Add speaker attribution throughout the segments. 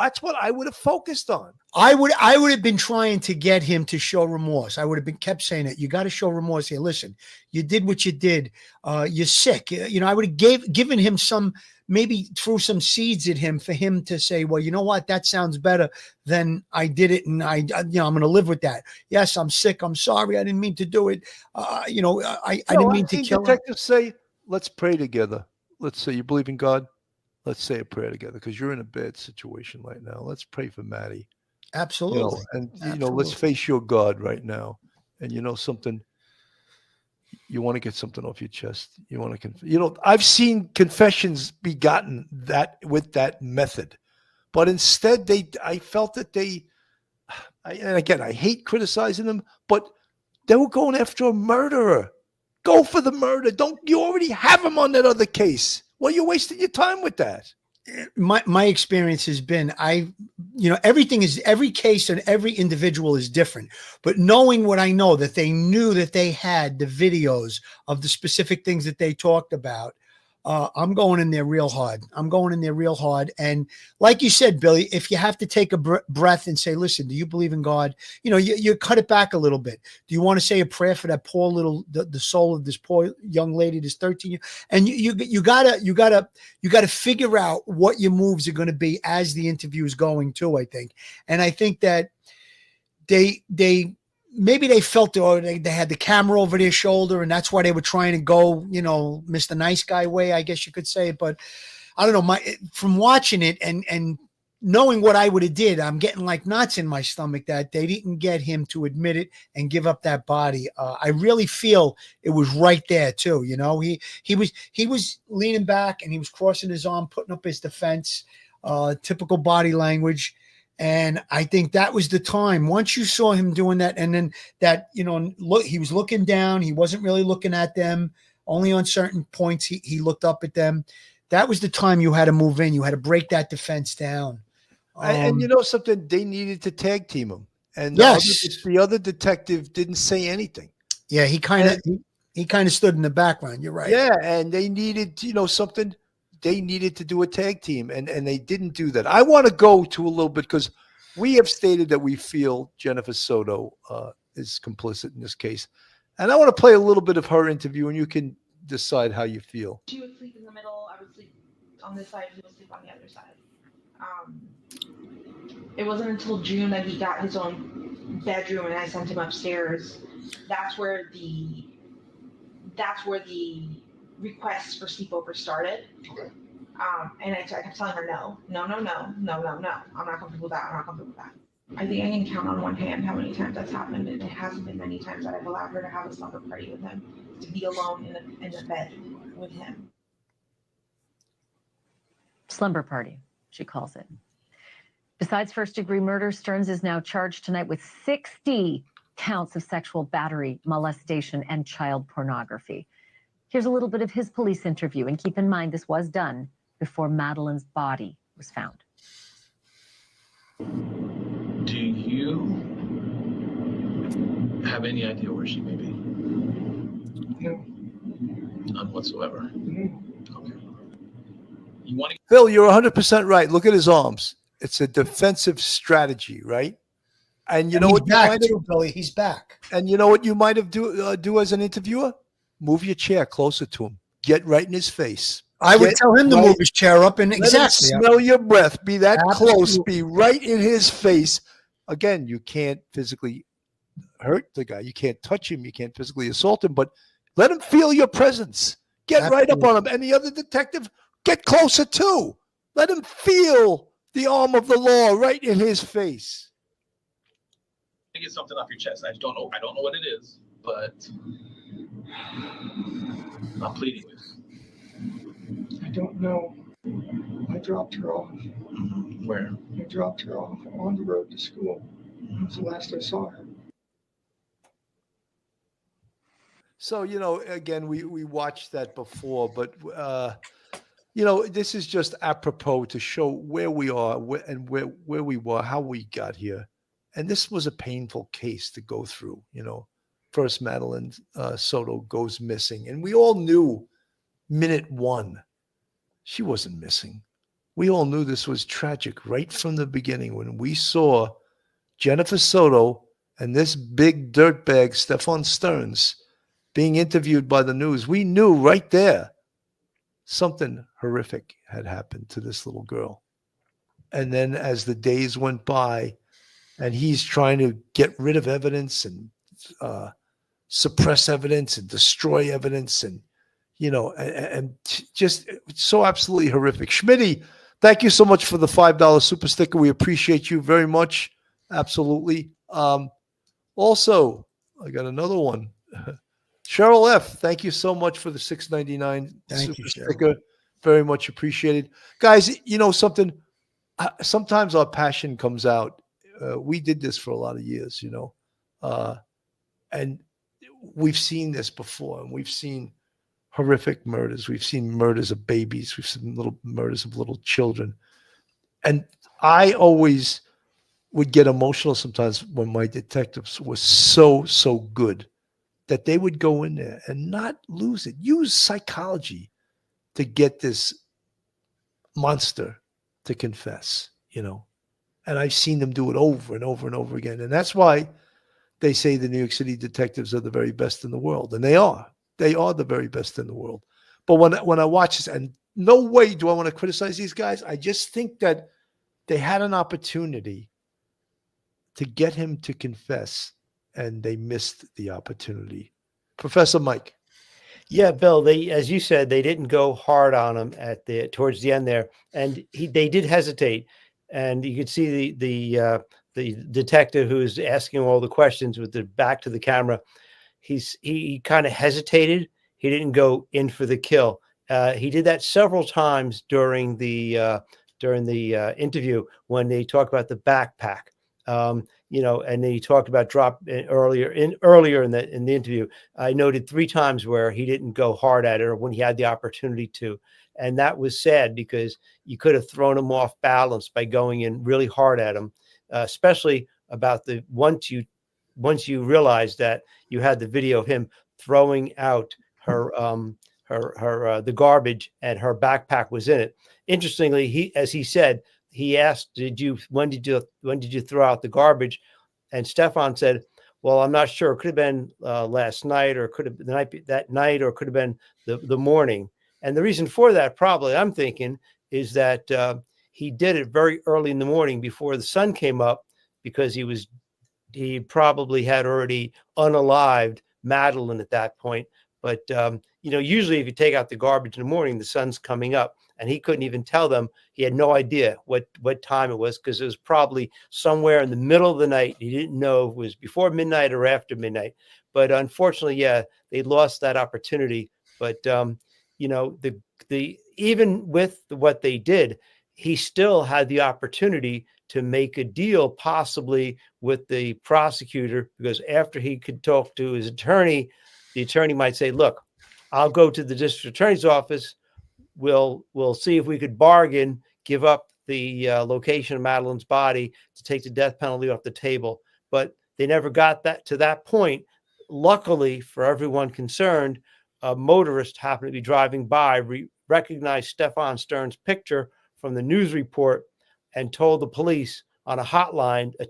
Speaker 1: That's what I would have focused on.
Speaker 2: I would have been trying to get him to show remorse. I would have been kept saying it. You got to show remorse here. Listen, you did what you did. You're sick. You know, I would have given him some, maybe threw some seeds at him for him to say, well, you know what? That sounds better than I did it. And I'm going to live with that. Yes, I'm sick. I'm sorry. I didn't mean to do it. I didn't mean to kill him.
Speaker 1: Detectives say, let's pray together. Let's say you believe in God. Let's say a prayer together because you're in a bad situation right now. Let's pray for Maddie.
Speaker 2: Absolutely.
Speaker 1: Let's face your God right now. And you know something, you want to get something off your chest. You want to, I've seen confessions be gotten with that method, but instead I felt that and again, I hate criticizing them, but they were going after a murderer. Go for the murder. You already have him on that other case. Well, you're wasting your time with that.
Speaker 2: My experience has been, every case and every individual is different, but knowing what I know, that they knew that they had the videos of the specific things that they talked about. I'm going in there real hard. And like you said, Billy, if you have to take a breath and say, listen, do you believe in God? You cut it back a little bit. Do you want to say a prayer for that poor little, the soul of this poor young lady, this 13 year? And you gotta figure out what your moves are going to be as the interview is going too, I think. And I think that maybe they felt they had the camera over their shoulder and that's why they were trying to go, Mr. Nice Guy way, I guess you could say. But I don't know, from watching it and knowing what I would have did, I'm getting like knots in my stomach that they didn't get him to admit it and give up that body. I really feel it was right there too. He was leaning back and he was crossing his arm, putting up his defense, typical body language. And I think that was the time once you saw him doing that. And then that, look, he was looking down. He wasn't really looking at them. Only on certain points, he looked up at them. That was the time you had to move in. You had to break that defense down.
Speaker 1: And you know something, they needed to tag team him. And the other detective didn't say anything.
Speaker 2: Yeah. He kind of stood in the background. You're right.
Speaker 1: Yeah. And they needed, something. They needed to do a tag team, and they didn't do that. I want to go to a little bit because we have stated that we feel Jennifer Soto is complicit in this case. And I want to play a little bit of her interview, and you can decide how you feel.
Speaker 3: She would sleep in the middle. I would sleep on this side. He would sleep on the other side. It wasn't until June that he got his own bedroom, and I sent him upstairs. That's where the requests for sleepover started. Okay. And I kept telling her, no. I'm not comfortable with that. I think I can count on one hand how many times that's happened, and it hasn't been many times that I've allowed her to have a slumber party with him, to be alone in the bed with him.
Speaker 4: Slumber party, she calls it. Besides first-degree murder, Stearns is now charged tonight with 60 counts of sexual battery, molestation, and child pornography. Here's a little bit of his police interview, and keep in mind this was done before MADeline's body was found.
Speaker 5: Do you have any idea where she may be?
Speaker 6: No.
Speaker 5: None whatsoever.
Speaker 6: Mm-hmm.
Speaker 5: Okay. You want to...
Speaker 1: Phil, you're 100% right. Look at his arms. It's a defensive strategy, right? And you know what?
Speaker 2: Billy, he's back.
Speaker 1: And you know what you might have do as an interviewer? Move your chair closer to him. Get right in his face.
Speaker 2: I would tell him to move his chair up and exactly.
Speaker 1: Smell your breath. Be that close. Be right in his face. Again, you can't physically hurt the guy. You can't touch him. You can't physically assault him. But let him feel your presence. Get right up on him. And the other detective, get closer too. Let him feel the arm of the law right in his face.
Speaker 5: Get something off your chest. I don't know what it is, but I'm pleading with you.
Speaker 6: I don't know. I dropped her off.
Speaker 5: Where?
Speaker 6: I dropped her off on the road to school. That was the last I saw her.
Speaker 1: So, again, we watched that before, but, this is just apropos to show where we are where we were, how we got here. And this was a painful case to go through, First, MADeline Soto goes missing. And we all knew minute one, she wasn't missing. we all knew this was tragic right from the beginning when we saw Jennifer Soto and this big dirtbag, Stefan Stearns, being interviewed by the news. We knew right there something horrific had happened to this little girl. And then as the days went by and he's trying to get rid of evidence and suppress evidence and destroy evidence and, just so absolutely horrific. Schmitty, thank you so much for the $5 super sticker. We appreciate you very much. Absolutely. Also, I got another one. Cheryl F., thank you so much for the $6.99
Speaker 2: Thank
Speaker 1: super
Speaker 2: you, Cheryl.
Speaker 1: sticker. Very much appreciated. Guys, something, sometimes our passion comes out. We did this for a lot of years, and we've seen this before, and we've seen horrific murders. We've seen murders of babies. We've seen murders of little children. And I always would get emotional sometimes when my detectives were so good that they would go in there and not lose it. Use psychology to get this monster to confess, And I've seen them do it over and over and over again. And that's why they say the New York City detectives are the very best in the world. And they are. They are the very best in the world. But when I watch this, and no way do I want to criticize these guys, I just think that they had an opportunity to get him to confess, and they missed the opportunity. Professor Mike.
Speaker 7: Yeah, Bill, as you said, they didn't go hard on him towards the end there. And they did hesitate. And you could see the detective who was asking all the questions with the back to the camera. He kind of hesitated. He didn't go in for the kill. He did that several times during the interview when they talked about the backpack. And then he talked about drop earlier in the interview. I noted 3 times where he didn't go hard at it or when he had the opportunity to. And that was sad because you could have thrown him off balance by going in really hard at him, especially about once you realized that you had the video of him throwing out her the garbage and her backpack was in it. Interestingly, as he said, he asked, when did you throw out the garbage? And Stefan said, well, I'm not sure. It could have been last night, or could have been that night, or could have been the morning. And the reason for that, probably, I'm thinking, is that he did it very early in the morning before the sun came up, because he probably had already unalived MADeline at that point. But usually if you take out the garbage in the morning, the sun's coming up, and he couldn't even tell them. He had no idea what time it was, because it was probably somewhere in the middle of the night. He didn't know if it was before midnight or after midnight. But unfortunately, they lost that opportunity. But even with what they did, he still had the opportunity to make a deal possibly with the prosecutor, because after he could talk to his attorney, the attorney might say, look, I'll go to the district attorney's office. We'll see if we could bargain, give up the location of MADeline's body to take the death penalty off the table. But they never got to that point. Luckily for everyone concerned, a motorist happened to be driving by, recognized Stefan Stearns' picture from the news report, and told the police on a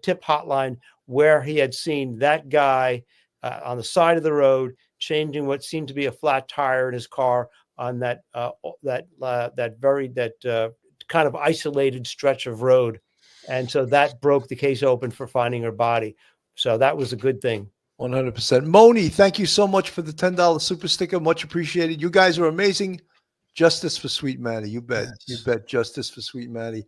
Speaker 7: tip hotline, where he had seen that guy on the side of the road changing what seemed to be a flat tire in his car on that kind of isolated stretch of road. And so that broke the case open for finding her body. So that was a good thing.
Speaker 1: 100%. Moni, thank you so much for the $10 super sticker. Much appreciated. You guys are amazing. Justice for Sweet Maddie. You bet.
Speaker 2: Yes.
Speaker 1: You bet. Justice for Sweet Maddie.